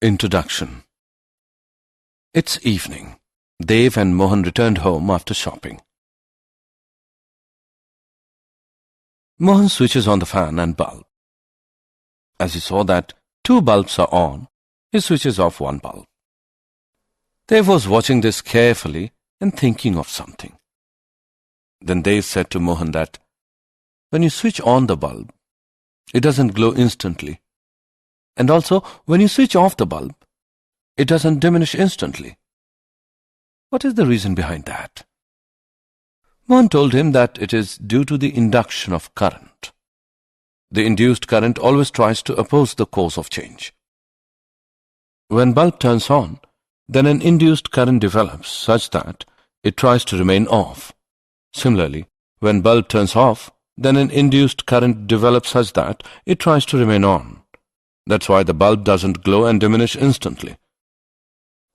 Introduction. It's evening. Dev and Mohan returned home after shopping. Mohan switches on the fan and bulb. As he saw that two bulbs are on, he switches off one bulb. Dev was watching this carefully and thinking of something. Then Dev said to Mohan that when you switch on the bulb, it doesn't glow instantly. And also, when you switch off the bulb, it doesn't diminish instantly. What is the reason behind that? Mohan told him that it is due to the induction of current. The induced current always tries to oppose the course of change. When bulb turns on, then an induced current develops such that it tries to remain off. Similarly, when bulb turns off, then an induced current develops such that it tries to remain on. That's why the bulb doesn't glow and diminish instantly.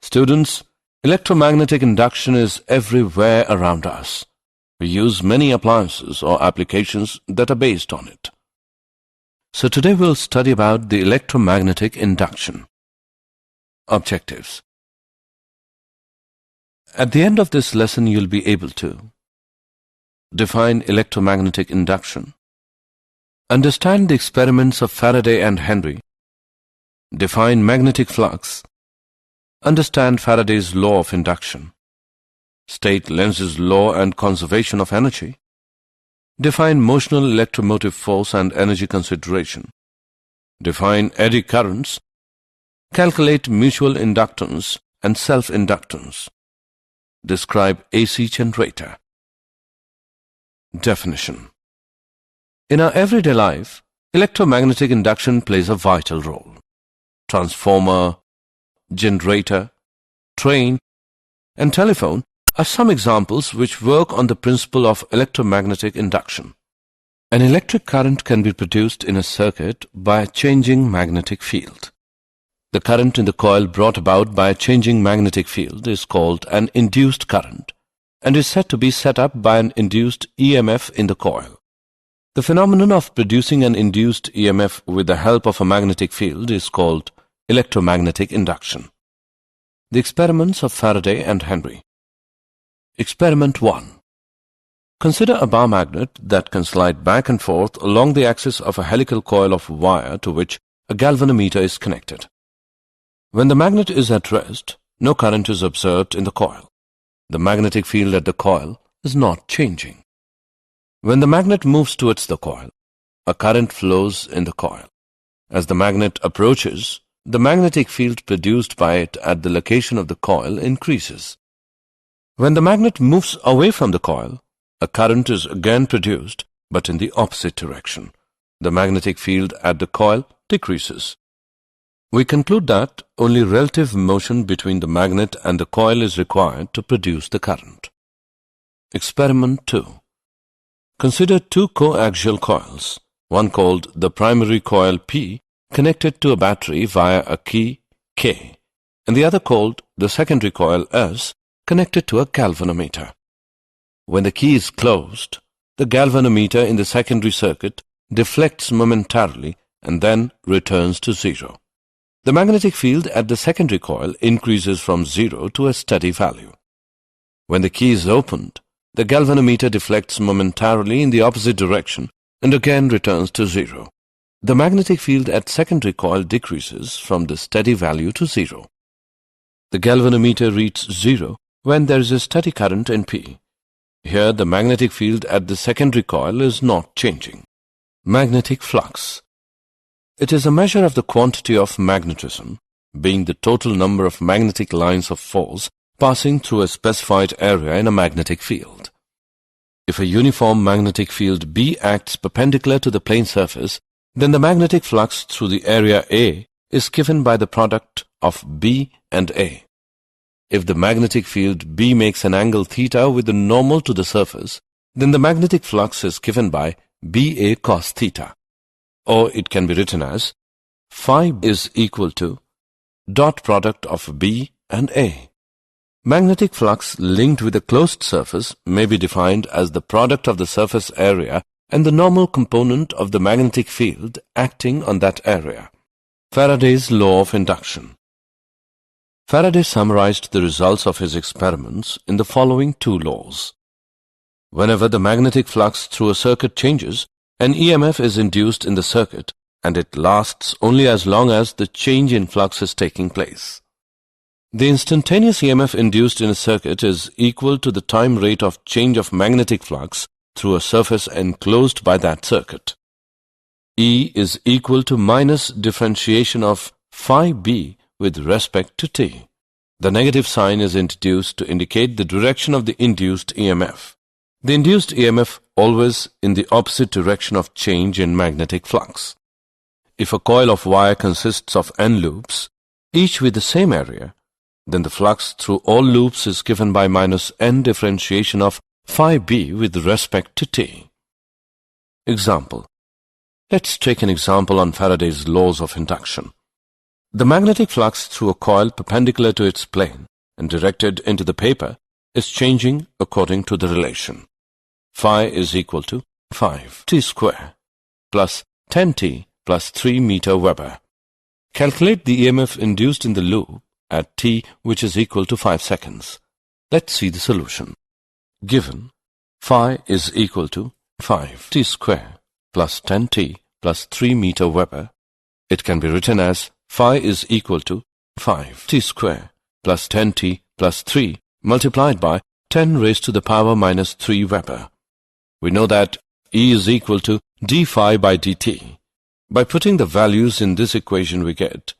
Students, electromagnetic induction is everywhere around us. We use many appliances or applications that are based on it. So today we'll study about the electromagnetic induction. Objectives. At the end of this lesson, you'll be able to define electromagnetic induction, understand the experiments of Faraday and Henry, define magnetic flux, understand Faraday's law of induction, state Lenz's law and conservation of energy, define motional electromotive force and energy consideration, define eddy currents, calculate mutual inductance and self-inductance, describe AC generator. Definition. In our everyday life, electromagnetic induction plays a vital role. Transformer, generator, train, and telephone are some examples which work on the principle of electromagnetic induction. An electric current can be produced in a circuit by a changing magnetic field. The current in the coil brought about by a changing magnetic field is called an induced current and is said to be set up by an induced EMF in the coil. The phenomenon of producing an induced EMF with the help of a magnetic field is called electromagnetic induction. The experiments of Faraday and Henry. Experiment 1. Consider a bar magnet that can slide back and forth along the axis of a helical coil of wire to which a galvanometer is connected. When the magnet is at rest, no current is observed in the coil. The magnetic field at the coil is not changing. When the magnet moves towards the coil, a current flows in the coil. As the magnet approaches, the magnetic field produced by it at the location of the coil increases. When the magnet moves away from the coil, a current is again produced, but in the opposite direction. The magnetic field at the coil decreases. We conclude that only relative motion between the magnet and the coil is required to produce the current. Experiment 2. Consider two coaxial coils, one called the primary coil P, connected to a battery via a key K, and the other called the secondary coil S, connected to a galvanometer. When the key is closed, the galvanometer in the secondary circuit deflects momentarily and then returns to zero. The magnetic field at the secondary coil increases from 0 to a steady value. When the key is opened, the galvanometer deflects momentarily in the opposite direction and again returns to 0. The magnetic field at secondary coil decreases from the steady value to 0. The galvanometer reaches 0 when there is a steady current in P. Here the magnetic field at the secondary coil is not changing. Magnetic flux. It is a measure of the quantity of magnetism, being the total number of magnetic lines of force passing through a specified area in a magnetic field. If a uniform magnetic field B acts perpendicular to the plane surface, then the magnetic flux through the area A is given by the product of B and A. If the magnetic field B makes an angle theta with the normal to the surface, then the magnetic flux is given by BA cos theta. Or it can be written as phi is equal to dot product of B and A. Magnetic flux linked with a closed surface may be defined as the product of the surface area and the normal component of the magnetic field acting on that area. Faraday's law of induction. Faraday summarized the results of his experiments in the following two laws. Whenever the magnetic flux through a circuit changes, an EMF is induced in the circuit, and it lasts only as long as the change in flux is taking place. The instantaneous EMF induced in a circuit is equal to the time rate of change of magnetic flux through a surface enclosed by that circuit. E is equal to minus differentiation of phi b with respect to t. The negative sign is introduced to indicate the direction of the induced EMF. The induced EMF always in the opposite direction of change in magnetic flux. If a coil of wire consists of n loops, each with the same area, then the flux through all loops is given by minus n differentiation of phi b with respect to t. Example. Let's take an example on Faraday's laws of induction. The magnetic flux through a coil perpendicular to its plane and directed into the paper is changing according to the relation. Phi is equal to 5t square plus 10t plus 3 meter Weber. Calculate the EMF induced in the loop at t, which is equal to 5 seconds. Let's see the solution. Given phi is equal to 5t square plus 10t plus 3 meter Weber, it can be written as phi is equal to 5t square plus 10t plus 3 multiplied by 10 raised to the power minus 3 Weber. We know that E is equal to d phi by dt. By putting the values in this equation we get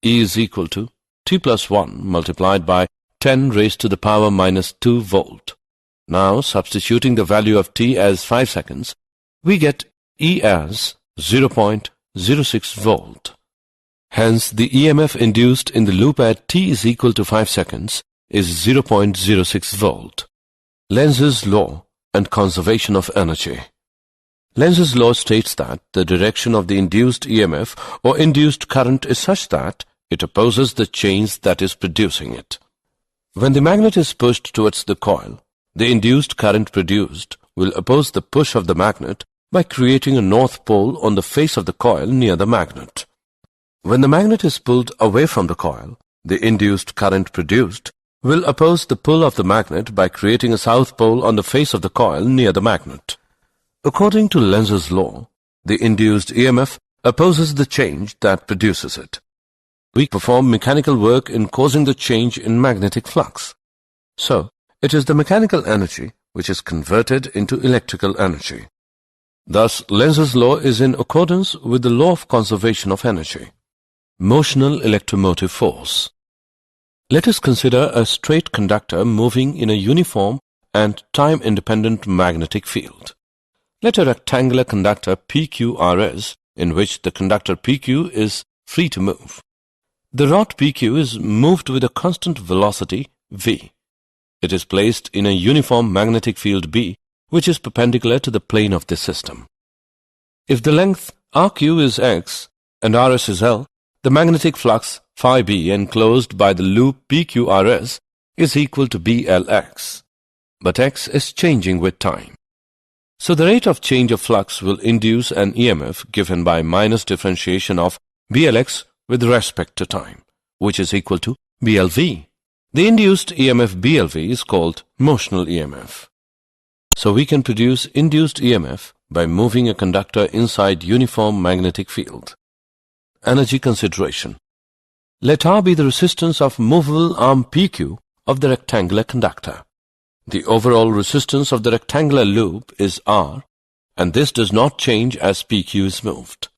E is equal to t plus 1 multiplied by 10 raised to the power minus 2 volt. Now substituting the value of t as 5 seconds, we get E as 0.06 volt. Hence the EMF induced in the loop at t is equal to 5 seconds is 0.06 volt. Lenz's law and conservation of energy. Lenz's law states that the direction of the induced EMF or induced current is such that it opposes the change that is producing it. When the magnet is pushed towards the coil, the induced current produced will oppose the push of the magnet by creating a north pole on the face of the coil near the magnet. When the magnet is pulled away from the coil, the induced current produced will oppose the pull of the magnet by creating a south pole on the face of the coil near the magnet. According to Lenz's law, the induced EMF opposes the change that produces it. We perform mechanical work in causing the change in magnetic flux. So, it is the mechanical energy which is converted into electrical energy. Thus, Lenz's law is in accordance with the law of conservation of energy. Motional electromotive force. Let us consider a straight conductor moving in a uniform and time-independent magnetic field. Let a rectangular conductor PQRS, in which the conductor PQ is free to move. The rod PQ is moved with a constant velocity v. It is placed in a uniform magnetic field B, which is perpendicular to the plane of this system. If the length RQ is x and RS is L, the magnetic flux phi b enclosed by the loop PQRS is equal to BLX, but x is changing with time. So the rate of change of flux will induce an EMF given by minus differentiation of BLX with respect to time, which is equal to BLV. The induced EMF BLV is called motional EMF. So we can produce induced EMF by moving a conductor inside uniform magnetic field. Energy consideration. Let R be the resistance of movable arm PQ of the rectangular conductor. The overall resistance of the rectangular loop is R, and this does not change as PQ is moved.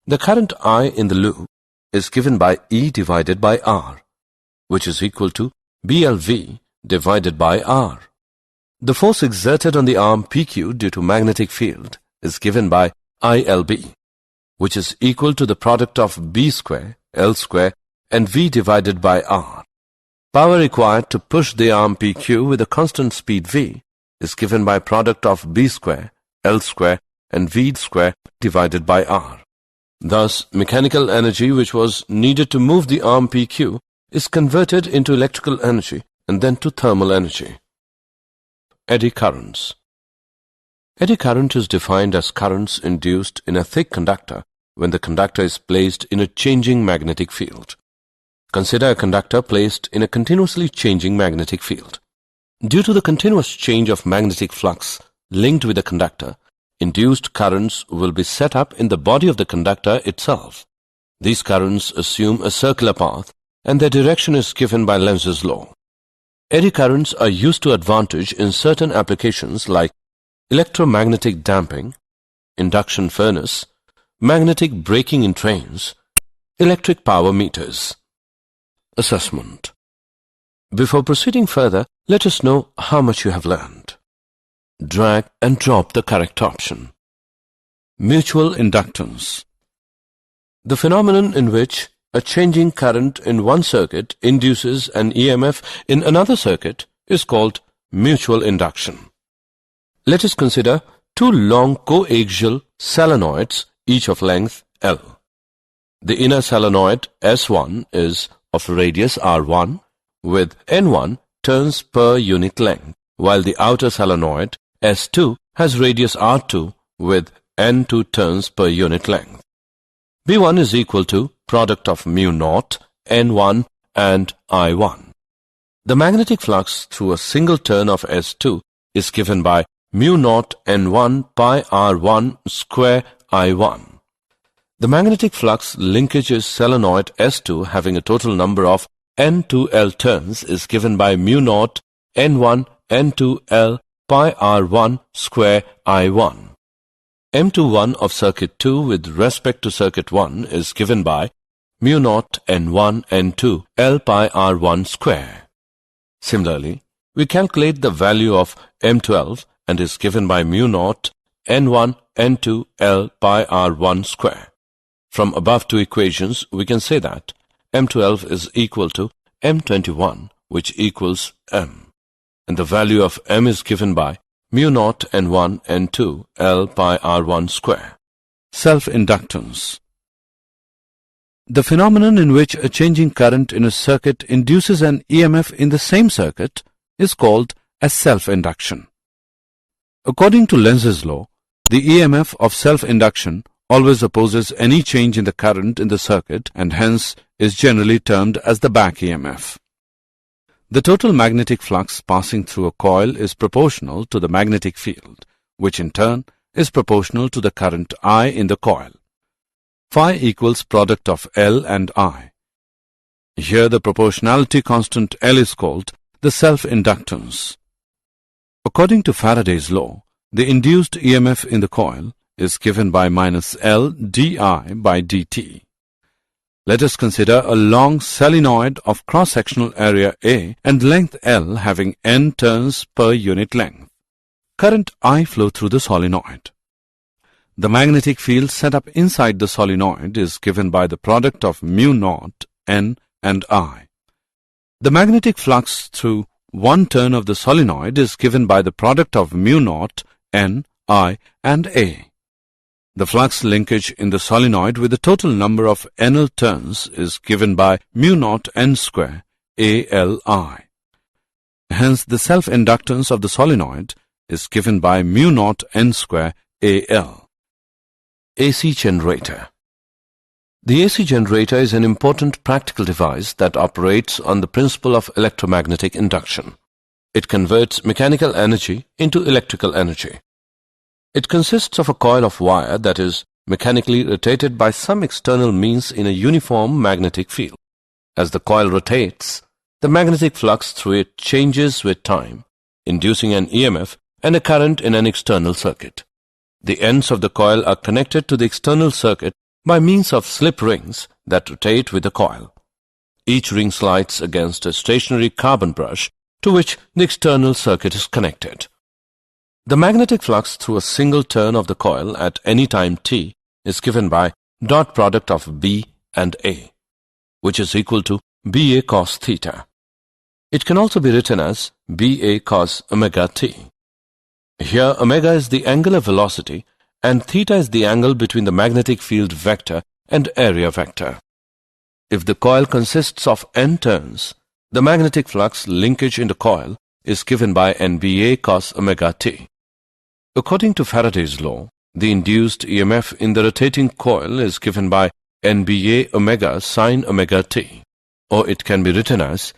The current I in the loop is given by E divided by R, which is equal to BLV divided by R. The force exerted on the arm PQ due to magnetic field is given by ILB, which is equal to the product of B square, L square, and V divided by R. Power required to push the arm PQ with a constant speed V is given by product of B square, L square, and V square divided by R. Thus, mechanical energy which was needed to move the arm PQ is converted into electrical energy and then to thermal energy. Eddy currents. Eddy current is defined as currents induced in a thick conductor when the conductor is placed in a changing magnetic field. Consider a conductor placed in a continuously changing magnetic field. Due to the continuous change of magnetic flux linked with the conductor, induced currents will be set up in the body of the conductor itself. These currents assume a circular path and their direction is given by Lenz's law. Eddy currents are used to advantage in certain applications like electromagnetic damping, induction furnace, magnetic braking in trains, electric power meters. Assessment. Before proceeding further, let us know how much you have learned. Drag and drop the correct option. Mutual inductance. The phenomenon in which a changing current in one circuit induces an EMF in another circuit is called mutual induction. Let us consider two long coaxial solenoids, each of length L. The inner solenoid S1 is of radius R1 with N1 turns per unit length, while the outer solenoid S2 has radius R2 with N2 turns per unit length. B1 is equal to product of mu naught, N1 and I1. The magnetic flux through a single turn of S2 is given by mu naught N1 pi R1 square I1. The magnetic flux linkage is solenoid S2 having a total number of N2L turns is given by mu naught N1 N2L pi R1 square I1. M21 of circuit 2 with respect to circuit 1 is given by mu naught N1 N2 L pi R1 square. Similarly, we calculate the value of M12 and is given by mu naught N1 N2 L pi R1 square. From above two equations, we can say that M12 is equal to M21, which equals M. And the value of M is given by mu naught N1 N2 L pi R1 square. Self-inductance. The phenomenon in which a changing current in a circuit induces an EMF in the same circuit is called as self-induction. According to Lenz's law, the EMF of self-induction always opposes any change in the current in the circuit and hence is generally termed as the back EMF. The total magnetic flux passing through a coil is proportional to the magnetic field, which in turn is proportional to the current I in the coil. Phi equals product of L and I. Here the proportionality constant L is called the self-inductance. According to Faraday's law, the induced EMF in the coil is given by minus L di by dt. Let us consider a long solenoid of cross-sectional area A and length L having N turns per unit length. Current I flow through the solenoid. The magnetic field set up inside the solenoid is given by the product of mu naught N and I. The magnetic flux through one turn of the solenoid is given by the product of mu naught N, I and A. The flux linkage in the solenoid with the total number of NL turns is given by mu naught N square ALI. Hence, the self-inductance of the solenoid is given by mu naught N square AL. AC generator. The AC generator is an important practical device that operates on the principle of electromagnetic induction. It converts mechanical energy into electrical energy. It consists of a coil of wire that is mechanically rotated by some external means in a uniform magnetic field. As the coil rotates, the magnetic flux through it changes with time, inducing an EMF and a current in an external circuit. The ends of the coil are connected to the external circuit by means of slip rings that rotate with the coil. Each ring slides against a stationary carbon brush to which the external circuit is connected. The magnetic flux through a single turn of the coil at any time t is given by dot product of B and A, which is equal to BA cos theta. It can also be written as BA cos omega t. Here omega is the angular velocity and theta is the angle between the magnetic field vector and area vector. If the coil consists of n turns, the magnetic flux linkage in the coil is given by NBA cos omega t. According to Faraday's law, the induced EMF in the rotating coil is given by NBA omega sin omega t. or it can be written as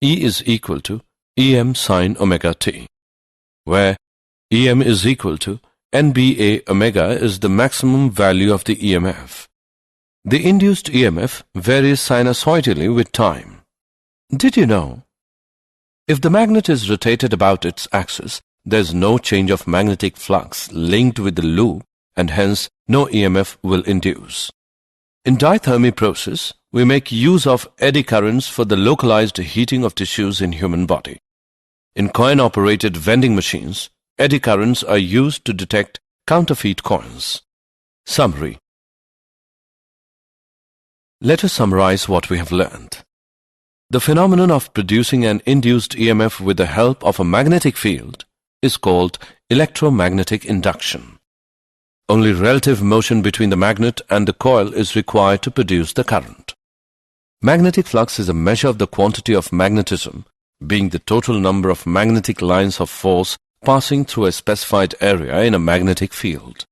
E is equal to Em sine omega t, where Em is equal to NBA omega is the maximum value of the EMF. The induced EMF varies sinusoidally with time. Did you know? If the magnet is rotated about its axis, there is no change of magnetic flux linked with the loop and hence no EMF will induce. In dithermy process, we make use of eddy currents for the localized heating of tissues in human body. In coin-operated vending machines, eddy currents are used to detect counterfeit coins. Summary. Let us summarize what we have learned. The phenomenon of producing an induced EMF with the help of a magnetic field is called electromagnetic induction. Only relative motion between the magnet and the coil is required to produce the current. Magnetic flux is a measure of the quantity of magnetism, being the total number of magnetic lines of force passing through a specified area in a magnetic field.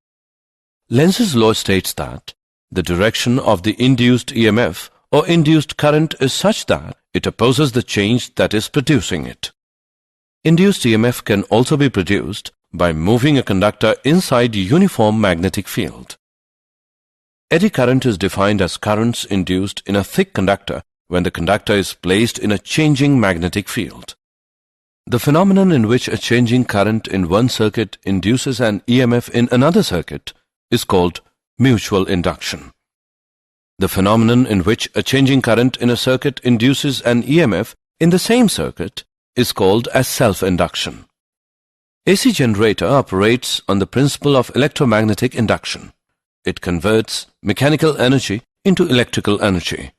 Lenz's law states that the direction of the induced EMF or induced current is such that it opposes the change that is producing it. Induced EMF can also be produced by moving a conductor inside a uniform magnetic field. Eddy current is defined as currents induced in a thick conductor when the conductor is placed in a changing magnetic field. The phenomenon in which a changing current in one circuit induces an EMF in another circuit is called mutual induction. The phenomenon in which a changing current in a circuit induces an EMF in the same circuit is called as self-induction. AC generator operates on the principle of electromagnetic induction. It converts mechanical energy into electrical energy.